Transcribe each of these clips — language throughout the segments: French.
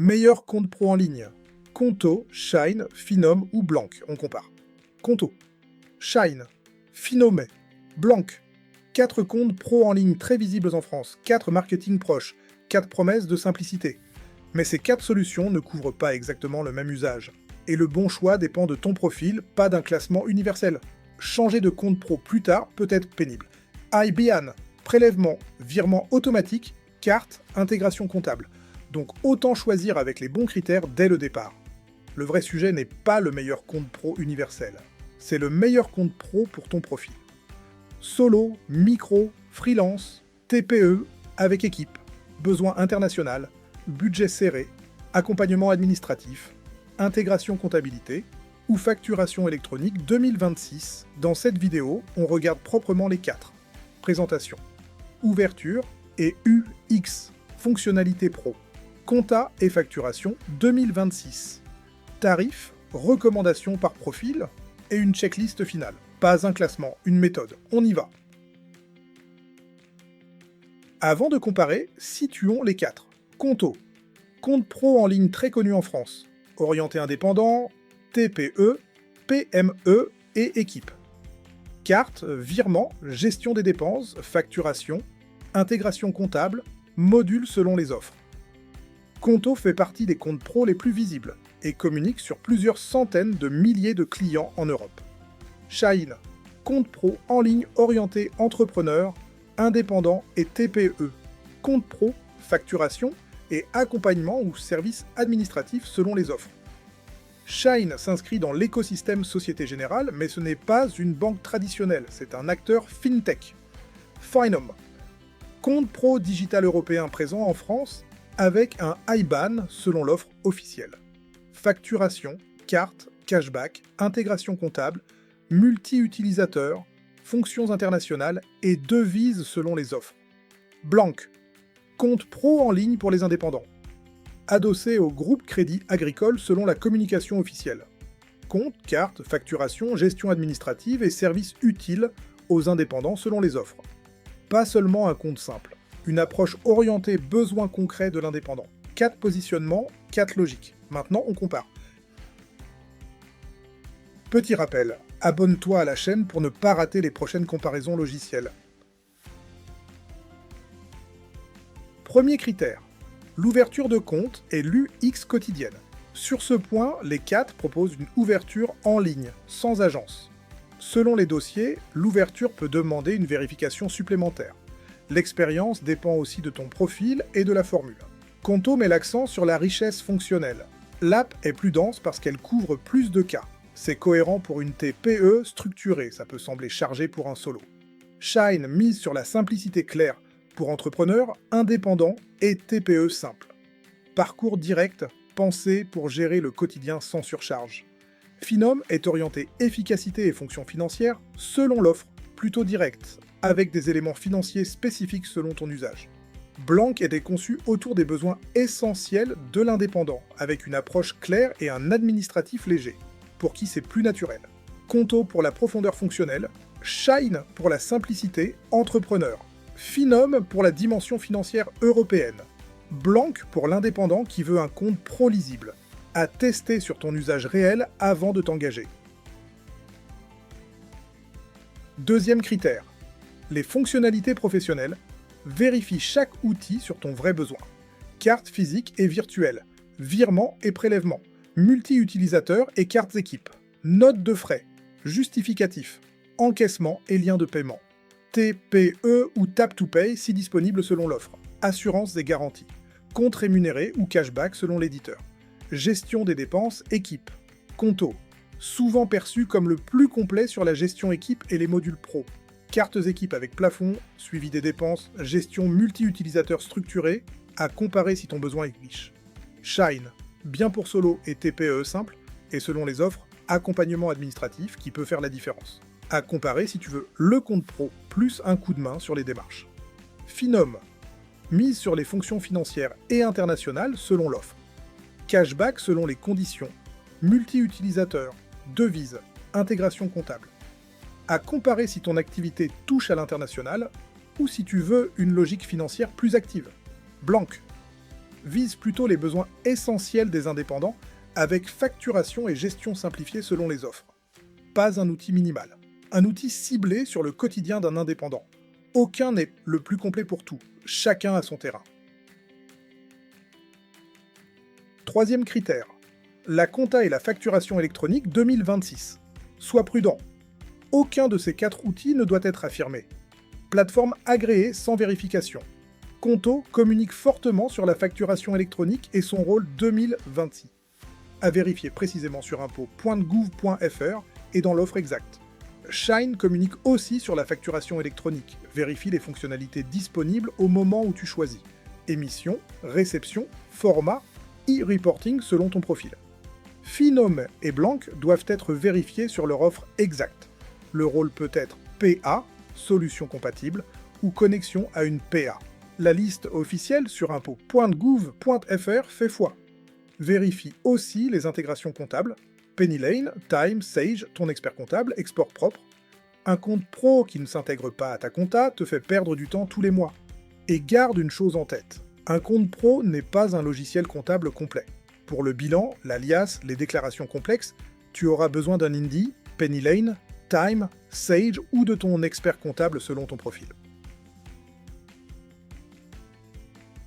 Meilleur compte pro en ligne. Conto, Shine, Finom ou Blank, on compare. Conto, Shine, Finome, Blank. 4 comptes pro en ligne très visibles en France, 4 marketing proches, 4 promesses de simplicité. Mais ces 4 solutions ne couvrent pas exactement le même usage. Et le bon choix dépend de ton profil, pas d'un classement universel. Changer de compte pro plus tard peut être pénible. IBAN, prélèvement, virement automatique, carte, intégration comptable. Donc autant choisir avec les bons critères dès le départ. Le vrai sujet n'est pas le meilleur compte pro universel. C'est le meilleur compte pro pour ton profil. Solo, micro, freelance, TPE, avec équipe, besoin international, budget serré, accompagnement administratif, intégration comptabilité ou facturation électronique 2026. Dans cette vidéo, on regarde proprement les 4. Présentation, ouverture et UX, fonctionnalité pro, compta et facturation 2026, tarifs, recommandations par profil et une checklist finale. Pas un classement, une méthode, on y va. Avant de comparer, situons les 4. Conto, compte pro en ligne très connu en France, orienté indépendant, TPE, PME et équipe. Carte, virement, gestion des dépenses, facturation, intégration comptable, module selon les offres. Conto fait partie des comptes pro les plus visibles et communique sur plusieurs centaines de milliers de clients en Europe. Shine, compte pro en ligne orienté entrepreneur, indépendant et TPE. Compte pro, facturation et accompagnement ou services administratifs selon les offres. Shine s'inscrit dans l'écosystème Société Générale, mais ce n'est pas une banque traditionnelle, c'est un acteur fintech. Finom, compte pro digital européen présent en France avec un IBAN selon l'offre officielle. Facturation, carte, cashback, intégration comptable, multi-utilisateur, fonctions internationales et devises selon les offres. Blank, compte pro en ligne pour les indépendants. Adossé au groupe Crédit Agricole selon la communication officielle. Compte, carte, facturation, gestion administrative et services utiles aux indépendants selon les offres. Pas seulement un compte simple, une approche orientée besoins concrets de l'indépendant. 4 positionnements, 4 logiques. Maintenant, on compare. Petit rappel, abonne-toi à la chaîne pour ne pas rater les prochaines comparaisons logicielles. Premier critère, l'ouverture de compte et l'UX quotidienne. Sur ce point, les 4 proposent une ouverture en ligne, sans agence. Selon les dossiers, l'ouverture peut demander une vérification supplémentaire. L'expérience dépend aussi de ton profil et de la formule. Conto met l'accent sur la richesse fonctionnelle. L'app est plus dense parce qu'elle couvre plus de cas. C'est cohérent pour une TPE structurée, ça peut sembler chargé pour un solo. Shine mise sur la simplicité claire pour entrepreneurs, indépendants et TPE simples. Parcours direct, pensé pour gérer le quotidien sans surcharge. Finom est orienté efficacité et fonction financière selon l'offre, plutôt directe, avec des éléments financiers spécifiques selon ton usage. Blank était conçu autour des besoins essentiels de l'indépendant, avec une approche claire et un administratif léger, pour qui c'est plus naturel. Conto pour la profondeur fonctionnelle, Shine pour la simplicité entrepreneur, Finom pour la dimension financière européenne, Blank pour l'indépendant qui veut un compte pro lisible, à tester sur ton usage réel avant de t'engager. Deuxième critère, les fonctionnalités professionnelles. Vérifie chaque outil sur ton vrai besoin. Carte physique et virtuelle, virement et prélèvement, multi-utilisateur et cartes équipes, notes de frais, justificatif, encaissement et lien de paiement, TPE ou Tap to Pay si disponible selon l'offre, assurance et garanties, compte rémunéré ou cashback selon l'éditeur, gestion des dépenses équipe, Conto, souvent perçu comme le plus complet sur la gestion équipe et les modules pro. Cartes équipes avec plafond, suivi des dépenses, gestion multi-utilisateur structurée, à comparer si ton besoin est riche. Shine, bien pour solo et TPE simple, et selon les offres, accompagnement administratif qui peut faire la différence. À comparer si tu veux le compte pro plus un coup de main sur les démarches. Finom, mise sur les fonctions financières et internationales selon l'offre. Cashback selon les conditions, multi-utilisateur, devises, intégration comptable. À comparer si ton activité touche à l'international ou si tu veux une logique financière plus active. Blank. vise plutôt les besoins essentiels des indépendants avec facturation et gestion simplifiée selon les offres. Pas un outil minimal. Un outil ciblé sur le quotidien d'un indépendant. Aucun n'est le plus complet pour tout. Chacun a son terrain. Troisième critère. La compta et la facturation électronique 2026. Sois prudent. Aucun de ces 4 outils ne doit être affirmé. Plateforme agréée sans vérification. Conto communique fortement sur la facturation électronique et son rôle 2026. À vérifier précisément sur impôts.gouv.fr et dans l'offre exacte. Shine communique aussi sur la facturation électronique. Vérifie les fonctionnalités disponibles au moment où tu choisis. Émission, réception, format, e-reporting selon ton profil. Finome et Blanc doivent être vérifiés sur leur offre exacte. Le rôle peut être PA, solution compatible, ou connexion à une PA. La liste officielle sur impôts.gouv.fr fait foi. Vérifie aussi les intégrations comptables, Pennylane, Time, Sage, ton expert comptable, export propre. Un compte pro qui ne s'intègre pas à ta compta te fait perdre du temps tous les mois. Et garde une chose en tête, un compte pro n'est pas un logiciel comptable complet. Pour le bilan, l'alias, les déclarations complexes, tu auras besoin d'un Indy, Pennylane, Time, Sage ou de ton expert comptable selon ton profil.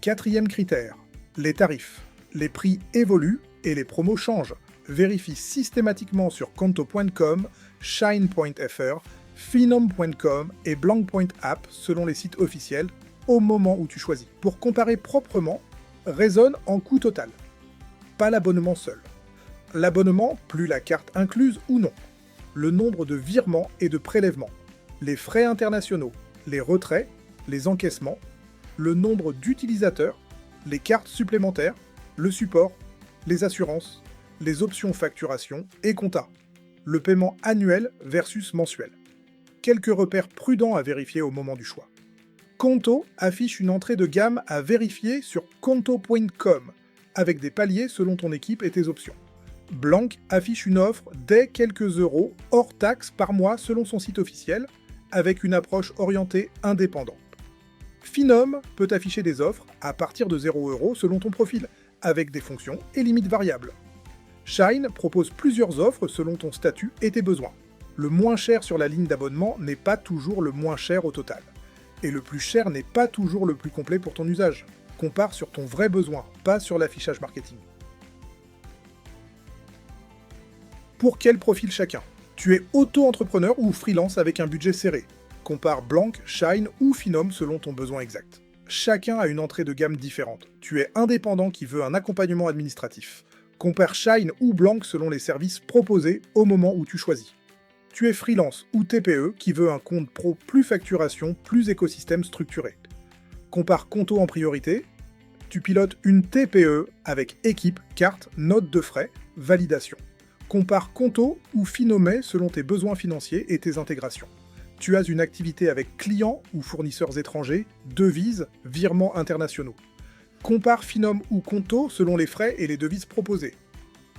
Quatrième critère, les tarifs. Les prix évoluent et les promos changent. Vérifie systématiquement sur conto.com, shine.fr, finome.com et blanc.app selon les sites officiels au moment où tu choisis. Pour comparer proprement, raisonne en coût total. Pas l'abonnement seul. L'abonnement, plus la carte incluse ou non. Le nombre de virements et de prélèvements. Les frais internationaux, les retraits, les encaissements, le nombre d'utilisateurs, les cartes supplémentaires, le support, les assurances, les options facturation et compta. Le paiement annuel versus mensuel. Quelques repères prudents à vérifier au moment du choix. Conto affiche une entrée de gamme à vérifier sur conto.com, avec des paliers selon ton équipe et tes options. Blanc affiche une offre dès quelques euros hors taxes par mois selon son site officiel, avec une approche orientée indépendante. Finome peut afficher des offres à partir de 0 € selon ton profil, avec des fonctions et limites variables. Shine propose plusieurs offres selon ton statut et tes besoins. Le moins cher sur la ligne d'abonnement n'est pas toujours le moins cher au total. Et le plus cher n'est pas toujours le plus complet pour ton usage. Compare sur ton vrai besoin, pas sur l'affichage marketing. Pour quel profil chacun? Tu es auto-entrepreneur ou freelance avec un budget serré? Compare Blanc, Shine ou Finome selon ton besoin exact. Chacun a une entrée de gamme différente. Tu es indépendant qui veut un accompagnement administratif. Compare Shine ou Blanc selon les services proposés au moment où tu choisis. Tu es freelance ou TPE qui veut un compte pro plus facturation, plus écosystème structuré. Compare Conto en priorité. Tu pilotes une TPE avec équipe, carte, note de frais, validation. Compare Conto ou Finome selon tes besoins financiers et tes intégrations. Tu as une activité avec clients ou fournisseurs étrangers, devises, virements internationaux. Compare Finome ou Conto selon les frais et les devises proposées.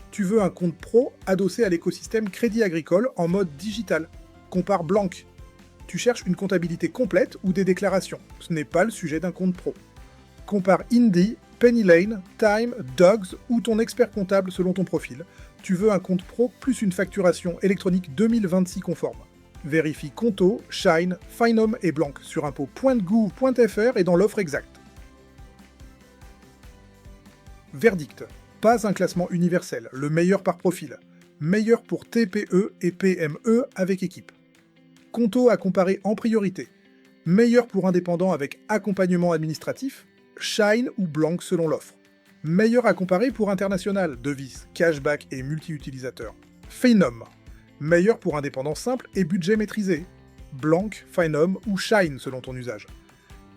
Tu veux un compte pro adossé à l'écosystème Crédit Agricole en mode digital. Compare Blanc. Tu cherches une comptabilité complète ou des déclarations. Ce n'est pas le sujet d'un compte pro. Compare Indy, Pennylane, Time, Dogs ou ton expert comptable selon ton profil. Tu veux un compte pro plus une facturation électronique 2026 conforme. Vérifie Conto, Shine, Finome et Blanc sur impôts.gouv.fr et dans l'offre exacte. Verdict. Pas un classement universel, le meilleur par profil. Meilleur pour TPE et PME avec équipe. Conto à comparer en priorité. Meilleur pour indépendants avec accompagnement administratif. Shine ou Blanc selon l'offre. Meilleur à comparer pour international, devises, cashback et multi-utilisateurs. Finome. Meilleur pour indépendants simples et budget maîtrisé. Blanc, Finome ou Shine selon ton usage.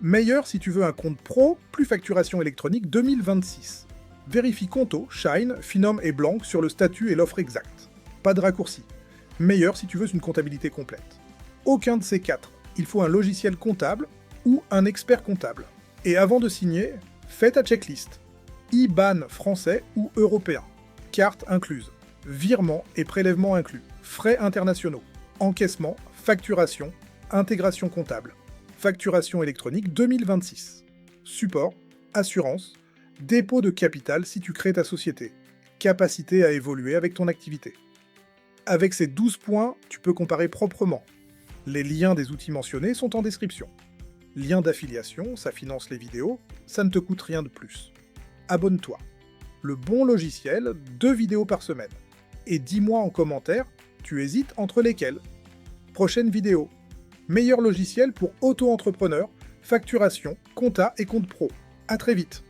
Meilleur si tu veux un compte pro, plus facturation électronique 2026. Vérifie Conto, Shine, Finome et Blanc sur le statut et l'offre exacte. Pas de raccourci. Meilleur si tu veux une comptabilité complète. Aucun de ces 4. Il faut un logiciel comptable ou un expert comptable. Et avant de signer, fais ta checklist. IBAN français ou européen. Carte incluse. Virement et prélèvement inclus. Frais internationaux. Encaissement, facturation, intégration comptable. Facturation électronique 2026. Support, assurance, Dépôt de capital si tu crées ta société. Capacité à évoluer avec ton activité. Avec ces 12 points, tu peux comparer proprement. Les liens des outils mentionnés sont en description. Lien d'affiliation, ça finance les vidéos, ça ne te coûte rien de plus. Abonne-toi. Le bon logiciel, 2 vidéos par semaine. Et dis-moi en commentaire, tu hésites entre lesquels. Prochaine vidéo. Meilleur logiciel pour auto-entrepreneurs, facturation, compta et compte pro. À très vite.